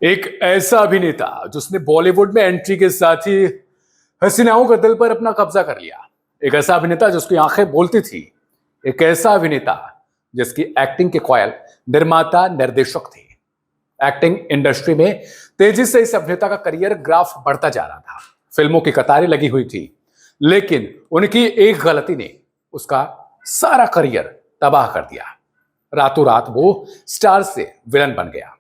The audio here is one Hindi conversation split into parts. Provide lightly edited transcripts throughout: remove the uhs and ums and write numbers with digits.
एक ऐसा अभिनेता जिसने बॉलीवुड में एंट्री के साथ ही हसीनाओं का दिल पर अपना कब्जा कर लिया। एक ऐसा अभिनेता जिसकी आंखें बोलती थी। एक ऐसा अभिनेता जिसकी एक्टिंग के कोयल निर्माता निर्देशक थे। एक्टिंग इंडस्ट्री में तेजी से इस अभिनेता का करियर ग्राफ बढ़ता जा रहा था। फिल्मों की कतारें लगी हुई थी, लेकिन उनकी एक गलती ने उसका सारा करियर तबाह कर दिया। रातों रात वो स्टार से विलन बन गया।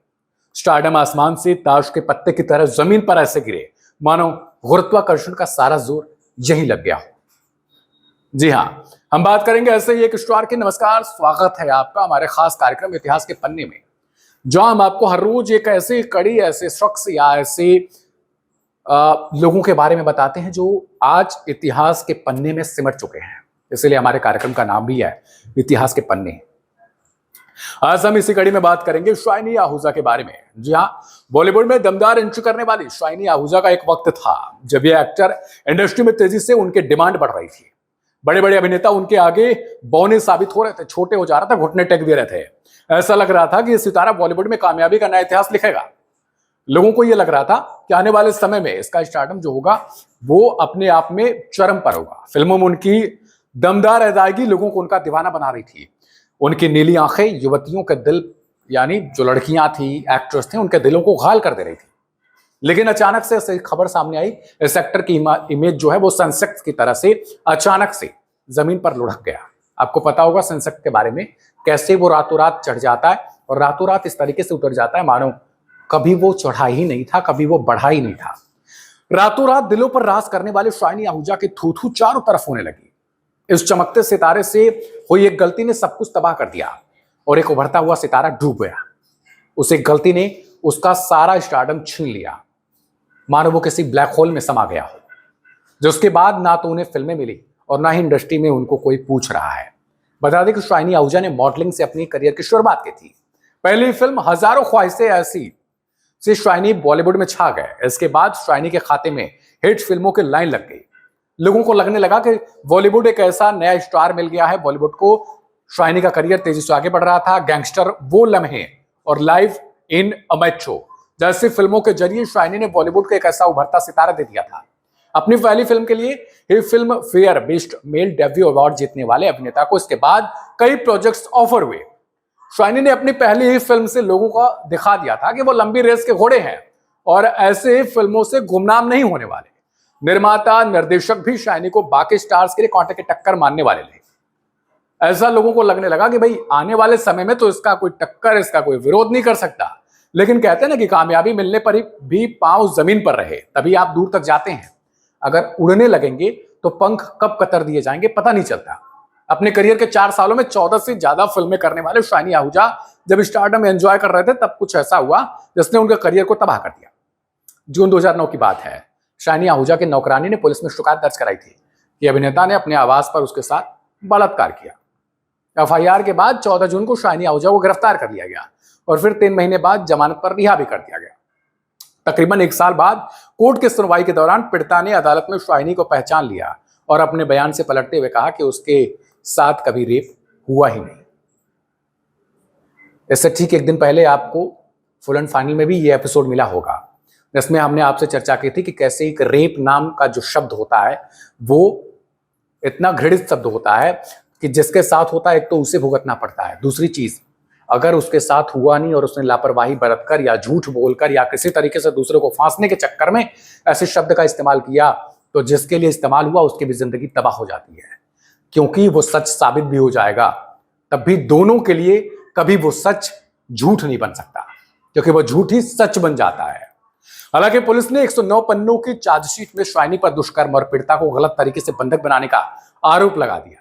स्टारडम आसमान से ताश के पत्ते की तरह जमीन पर ऐसे गिरे मानो गुरुत्वाकर्षण का सारा जोर यहीं लग गया हो। जी हां, हम बात करेंगे ऐसे ही एक स्टार की। नमस्कार, स्वागत है आपका हमारे खास कार्यक्रम इतिहास के पन्ने में, जहां हम आपको हर रोज एक ऐसी कड़ी, ऐसे शख्स या ऐसे लोगों के बारे में बताते हैं जो आज इतिहास के पन्ने में सिमट चुके हैं। इसलिए हमारे कार्यक्रम का नाम भी है इतिहास के पन्ने। आज हम इसी कड़ी में बात करेंगे शाइनी आहूजा के बारे में। जी हाँ, बॉलीवुड में दमदार एंट्री करने वाली शाइनी आहूजा का एक वक्त था जब ये एक्टर इंडस्ट्री में तेजी से उनकी डिमांड बढ़ रही थी। बड़े बड़े अभिनेता उनके आगे बौने साबित हो रहे थे, छोटे हो जा रहा था, घुटने टेक दे रहे थे। ऐसा लग रहा था कि ये सितारा बॉलीवुड में कामयाबी का नया इतिहास लिखेगा। लोगों को यह लग रहा था कि आने वाले समय में इसका स्टारडम जो होगा वो अपने आप में चरम पर होगा। फिल्मों में उनकी दमदार अदायगी लोगों को उनका दीवाना बना रही थी। उनकी नीली आंखें युवतियों के दिल, यानी जो लड़कियां थी, एक्ट्रेस थे, उनके दिलों को घायल कर दे रही थी। लेकिन अचानक से ऐसी खबर सामने आई, इस एक्टर की इमेज जो है वो सनसेट की तरह से अचानक से जमीन पर लुढ़क गया। आपको पता होगा सनसेट के बारे में, कैसे वो रातों रात चढ़ जाता है और रातों रात इस तरीके से उतर जाता है मानो कभी वो चढ़ा ही नहीं था, कभी वो बढ़ा ही नहीं था। रातों रात दिलों पर राज करने वाले शाइनी आहूजा की थू थू चारों तरफ होने लगी। इस चमकते सितारे से हुई एक गलती ने सब कुछ तबाह कर दिया और एक उभरता हुआ सितारा डूब गया। उस एक गलती ने उसका सारा स्टारडम छीन लिया, मानो वो किसी ब्लैक होल में समा गया हो, जो उसके बाद ना तो उन्हें फिल्में मिली और ना ही इंडस्ट्री में उनको कोई पूछ रहा है। बता दें कि शाइनी आहूजा ने मॉडलिंग से अपनी करियर की शुरुआत की थी। पहली फिल्म हजारों ख्वाहिशें ऐसी से शाइनी बॉलीवुड में छा गए। इसके बाद शाइनी के खाते में हिट फिल्मों की लाइन लग गई। लोगों को लगने लगा कि बॉलीवुड एक ऐसा नया स्टार मिल गया है बॉलीवुड को। शाइनी का करियर तेजी से आगे बढ़ रहा था। गैंगस्टर, वो लम्हे और लाइव इन अ मेट्रो जैसी फिल्मों के जरिए शाइनी ने बॉलीवुड को एक ऐसा उभरता सितारा दे दिया था। अपनी पहली फिल्म के लिए ही Filmfare best male debut award जीतने वाले अभिनेता को इसके बाद कई प्रोजेक्ट्स ऑफर हुए। शाइनी ने अपनी पहली ही फिल्म से लोगों को दिखा दिया था कि वो लंबी रेस के घोड़े हैं और ऐसे फिल्मों से गुमनाम नहीं होने वाले। निर्माता, निर्देशक भी शाइनी को बाकी स्टार्स के लिए कांटे की टक्कर मानने वाले थे। ऐसा लोगों को लगने लगा कि भाई आने वाले समय में तो इसका कोई टक्कर, इसका कोई विरोध नहीं कर सकता। लेकिन कहते हैं ना कि कामयाबी मिलने पर भी पांव जमीन पर रहे तभी आप दूर तक जाते हैं। अगर उड़ने लगेंगे तो पंख कब कतर दिए जाएंगे पता नहीं चलता। अपने करियर के 4 सालों में 14 से ज्यादा फिल्में करने वाले शाइनी आहूजा जब स्टारडम एंजॉय कर रहे थे तब कुछ ऐसा हुआ जिसने उनके करियर को तबाह कर दिया। जून 2009 की बात है। शाइनी आहूजा की नौकरानी ने पुलिस में शिकायत दर्ज कराई थी कि अभिनेता ने अपने आवास पर उसके साथ बलात्कार किया। एफआईआर के बाद 14 जून को शाइनी आहूजा को गिरफ्तार कर लिया गया और फिर 3 महीने बाद जमानत पर रिहा भी कर दिया गया। तकरीबन 1 साल बाद कोर्ट की सुनवाई के दौरान पीड़िता ने अदालत में शाइनी को पहचान लिया और अपने बयान से पलटते हुए कहा कि उसके साथ कभी रेप हुआ ही नहीं। इससे ठीक एक दिन पहले आपको फुल एंड फाइनल में भी ये एपिसोड मिला होगा, जिसमें हमने आपसे चर्चा की थी कि कैसे एक रेप नाम का जो शब्द होता है वो इतना घृणित शब्द होता है कि जिसके साथ होता है एक तो उसे भुगतना पड़ता है, दूसरी चीज अगर उसके साथ हुआ नहीं और उसने लापरवाही बरतकर या झूठ बोलकर या किसी तरीके से दूसरे को फांसने के चक्कर में ऐसे शब्द का इस्तेमाल किया तो जिसके लिए इस्तेमाल हुआ उसकी भी जिंदगी तबाह हो जाती है, क्योंकि वो सच साबित भी हो जाएगा। तब भी दोनों के लिए कभी वो सच झूठ नहीं बन सकता, क्योंकि वो झूठ ही सच बन जाता है। हालांकि पुलिस ने 109 पन्नों की चार्जशीट में शाइनी पर दुष्कर्म और पीड़िता को गलत तरीके से बंधक बनाने का आरोप लगा दिया,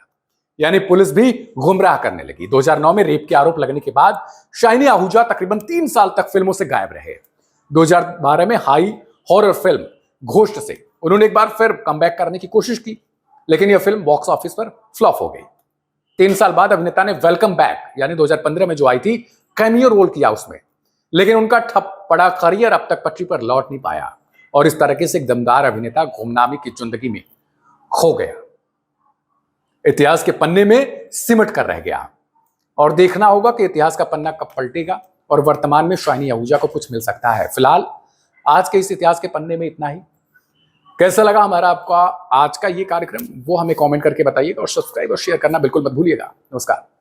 यानी पुलिस भी गुमराह करने लगी। 2009 में रेप के आरोप लगने के बाद शाइनी आहूजा तकरीबन 3 साल तक फिल्मों से गायब रहे। 2012 में हाई हॉरर फिल्म घोस्ट से उन्होंने एक बार फिर कमबैक करने की कोशिश की, लेकिन यह फिल्म बॉक्स ऑफिस पर फ्लॉप हो गई। 3 साल बाद अभिनेता ने वेलकम बैक यानी 2015 में जो आई थी कैमियो रोल किया उसमें, लेकिन उनका ठप पड़ा करियर अब तक पटरी पर लौट नहीं पाया और इस तरीके से एक दमदार अभिनेता गुमनामी की जिंदगी में खो गया, इतिहास के पन्ने में सिमट कर रह गया। और देखना होगा कि इतिहास का पन्ना कब पलटेगा और वर्तमान में शाइनी आहूजा को कुछ मिल सकता है। फिलहाल आज के इस इतिहास के पन्ने में इतना ही। कैसा लगा हमारा आपका आज का ये कार्यक्रम वो हमें कमेंट करके बताइएगा और सब्सक्राइब और शेयर करना बिल्कुल मत भूलिएगा। नमस्कार।